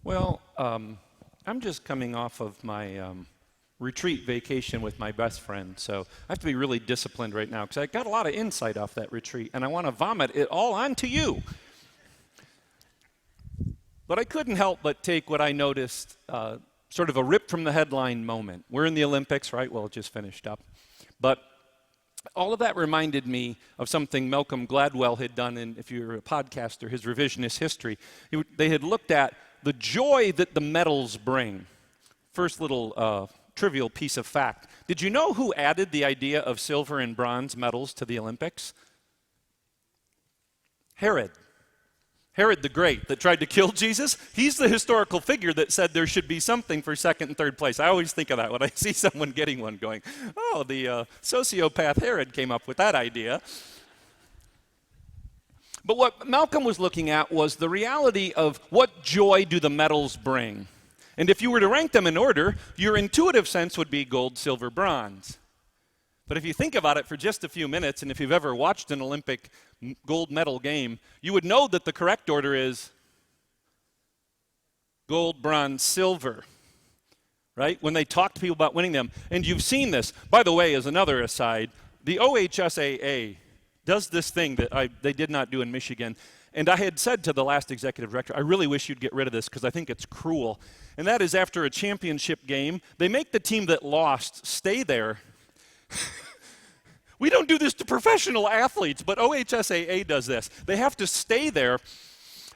Well, I'm just coming off of my retreat vacation with my best friend, so I have to be really disciplined right now because I got a lot of insight off that retreat, and I want to vomit it all onto you. But I couldn't help but take what I noticed, sort of a rip from the headline moment. We're in the Olympics, right? Well, it just finished up. But all of that reminded me of something Malcolm Gladwell had done, in, if you're a podcaster, his revisionist history. They had looked at the joy that the medals bring. First little trivial piece of fact. Did you know who added the idea of silver and bronze medals to the Olympics? Herod. Herod the Great that tried to kill Jesus. He's the historical figure that said there should be something for second and third place. I always think of that when I see someone getting one going, oh, the sociopath Herod came up with that idea. But what Malcolm was looking at was the reality of what joy do the medals bring. And if you were to rank them in order, your intuitive sense would be gold, silver, bronze. But if you think about it for just a few minutes, and if you've ever watched an Olympic gold medal game, you would know that the correct order is gold, bronze, silver, right? When they talk to people about winning them. And you've seen this. By the way, as another aside, the OHSAA does this thing that they did not do in Michigan. And I had said to the last executive director, I really wish you'd get rid of this because I think it's cruel. And that is after a championship game, they make the team that lost stay there. We don't do this to professional athletes, but OHSAA does this. They have to stay there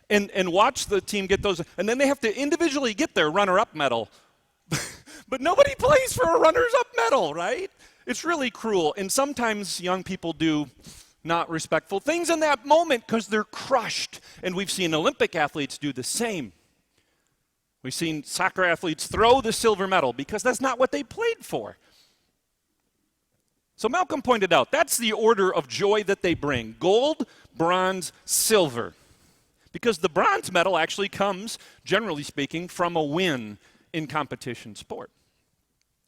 and watch the team get those, and then they have to individually get their runner-up medal. But nobody plays for a runners-up medal, right? It's really cruel, and sometimes young people do not respectful things in that moment because they're crushed, and we've seen Olympic athletes do the same. We've seen soccer athletes throw the silver medal because that's not what they played for. So Malcolm pointed out, that's the order of joy that they bring. Gold, bronze, silver. Because the bronze medal actually comes, generally speaking, from a win in competition sport.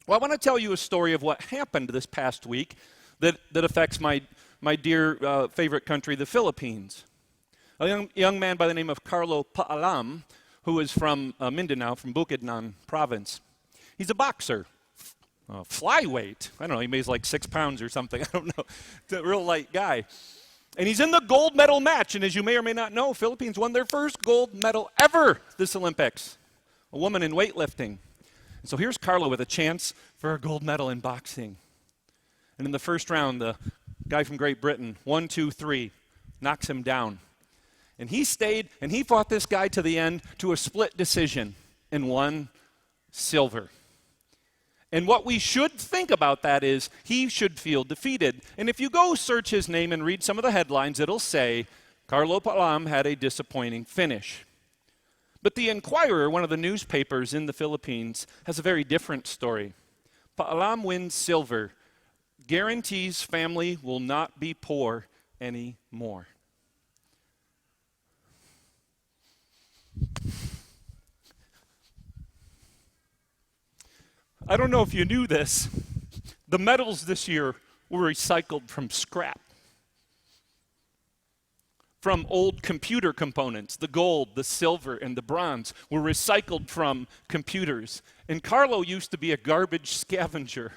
Well, I want to tell you a story of what happened this past week that affects my dear favorite country, the Philippines. A young man by the name of Carlo Paalam, who is from Mindanao, from Bukidnon province. He's a boxer. Flyweight. I don't know, he weighs like 6 pounds or something. I don't know. It's a real light guy. And he's in the gold medal match. And as you may or may not know, Philippines won their first gold medal ever this Olympics. A woman in weightlifting. And so here's Carlo with a chance for a gold medal in boxing. And in the first round, the guy from Great Britain, 1, 2, 3, knocks him down. And he stayed and he fought this guy to the end to a split decision and won silver. And what we should think about that is he should feel defeated. And if you go search his name and read some of the headlines, it'll say, Carlo Paalam had a disappointing finish. But the Inquirer, one of the newspapers in the Philippines, has a very different story. Paalam wins silver, guarantees family will not be poor anymore. I don't know if you knew this. The medals this year were recycled from scrap. From old computer components, the gold, the silver, and the bronze were recycled from computers. And Carlo used to be a garbage scavenger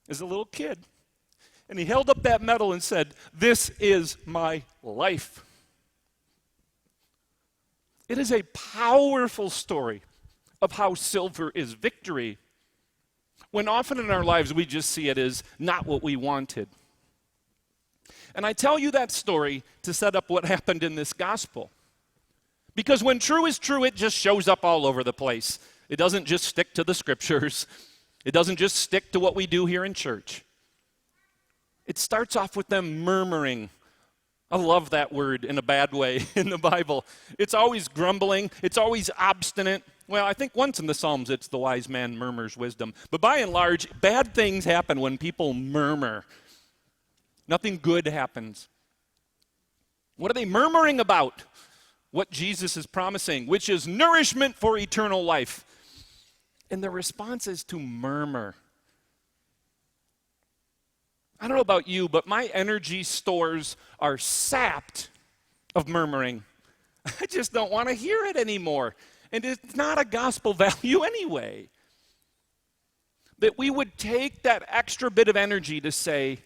as a little kid. And he held up that medal and said, "This is my life." It is a powerful story of how silver is victory, when often in our lives we just see it as not what we wanted. And I tell you that story to set up what happened in this gospel. Because when true is true, it just shows up all over the place. It doesn't just stick to the scriptures. It doesn't just stick to what we do here in church. It starts off with them murmuring. I love that word in a bad way in the Bible. It's always grumbling. It's always obstinate. Well, I think once in the Psalms it's the wise man murmurs wisdom. But by and large, bad things happen when people murmur. Nothing good happens. What are they murmuring about? What Jesus is promising, which is nourishment for eternal life. And the response is to murmur. I don't know about you, but my energy stores are sapped of murmuring. I just don't want to hear it anymore. And it's not a gospel value anyway. That we would take that extra bit of energy to say,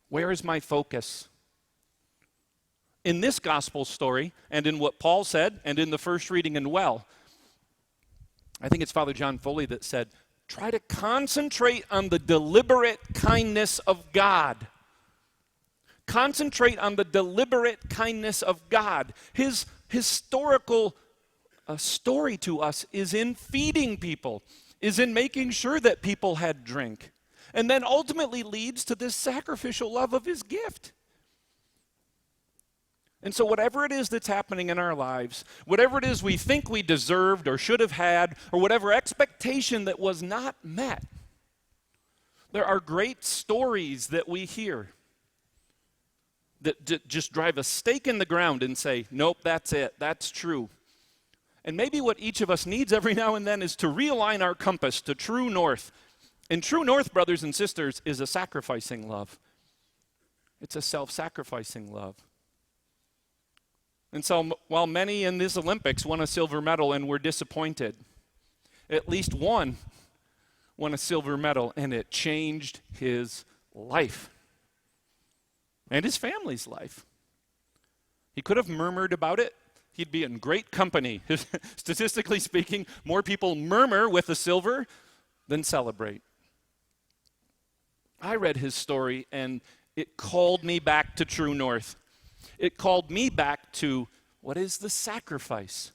where is my focus? In this gospel story, and in what Paul said, and in the first reading in Well, I think it's Father John Foley that said, try to concentrate on the deliberate kindness of God. Concentrate on the deliberate kindness of God. His historical story to us is in feeding people, is in making sure that people had drink, and then ultimately leads to this sacrificial love of his gift. And so whatever it is that's happening in our lives, whatever it is we think we deserved or should have had, or whatever expectation that was not met, there are great stories that we hear that just drive a stake in the ground and say, nope, that's it, that's true. And maybe what each of us needs every now and then is to realign our compass to true north. And true north, brothers and sisters, is a sacrificing love. It's a self-sacrificing love. And so while many in this Olympics won a silver medal and were disappointed, at least one won a silver medal, and it changed his life and his family's life. He could have murmured about it. He'd be in great company. Statistically speaking, more people murmur with a silver than celebrate. I read his story, and it called me back to true north. It called me back to, what is the sacrifice?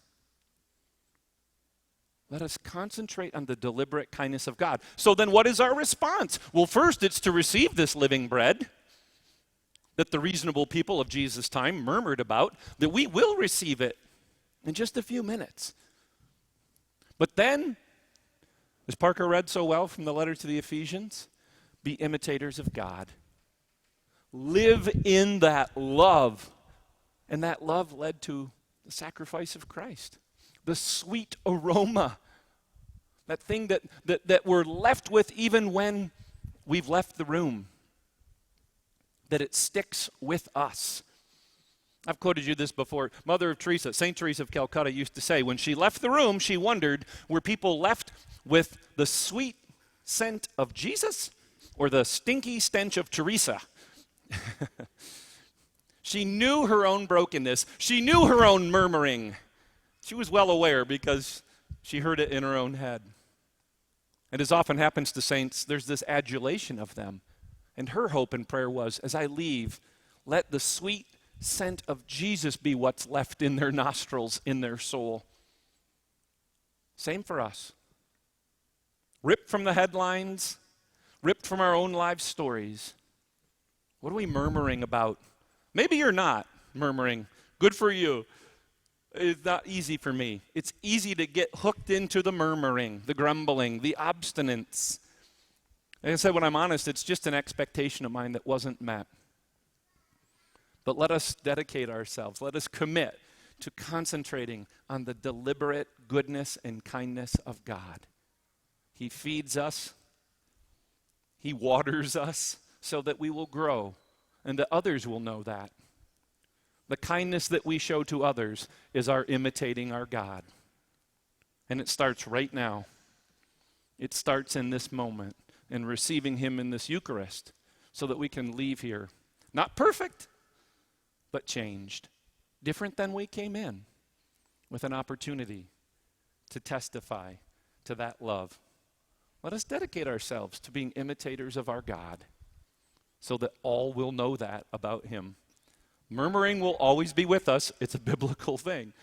Let us concentrate on the deliberate kindness of God. So then what is our response? Well, first it's to receive this living bread that the reasonable people of Jesus' time murmured about, that we will receive it in just a few minutes. But then, as Parker read so well from the letter to the Ephesians, be imitators of God. Live in that love. And that love led to the sacrifice of Christ. The sweet aroma. That thing that we're left with even when we've left the room. That it sticks with us. I've quoted you this before. Mother of Teresa, St. Teresa of Calcutta used to say, when she left the room, she wondered, were people left with the sweet scent of Jesus or the stinky stench of Teresa? She knew her own brokenness. She knew her own murmuring. She was well aware because she heard it in her own head. And as often happens to saints, there's this adulation of them. And her hope and prayer was, as I leave, let the sweet scent of Jesus be what's left in their nostrils, in their soul. Same for us. Ripped from the headlines, ripped from our own life stories. What are we murmuring about? Maybe you're not murmuring. Good for you. It's not easy for me. It's easy to get hooked into the murmuring, the grumbling, the obstinance. Like I said, when I'm honest, it's just an expectation of mine that wasn't met. But let us dedicate ourselves. Let us commit to concentrating on the deliberate goodness and kindness of God. He feeds us. He waters us so that we will grow and that others will know that. The kindness that we show to others is our imitating our God. And it starts right now. It starts in this moment in receiving him in this Eucharist so that we can leave here, not perfect, but changed, different than we came in, with an opportunity to testify to that love. Let us dedicate ourselves to being imitators of our God so that all will know that about him. Murmuring will always be with us. It's a biblical thing.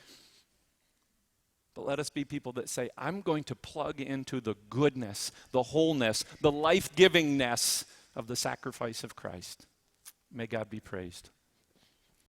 But let us be people that say, I'm going to plug into the goodness, the wholeness, the life-givingness of the sacrifice of Christ. May God be praised.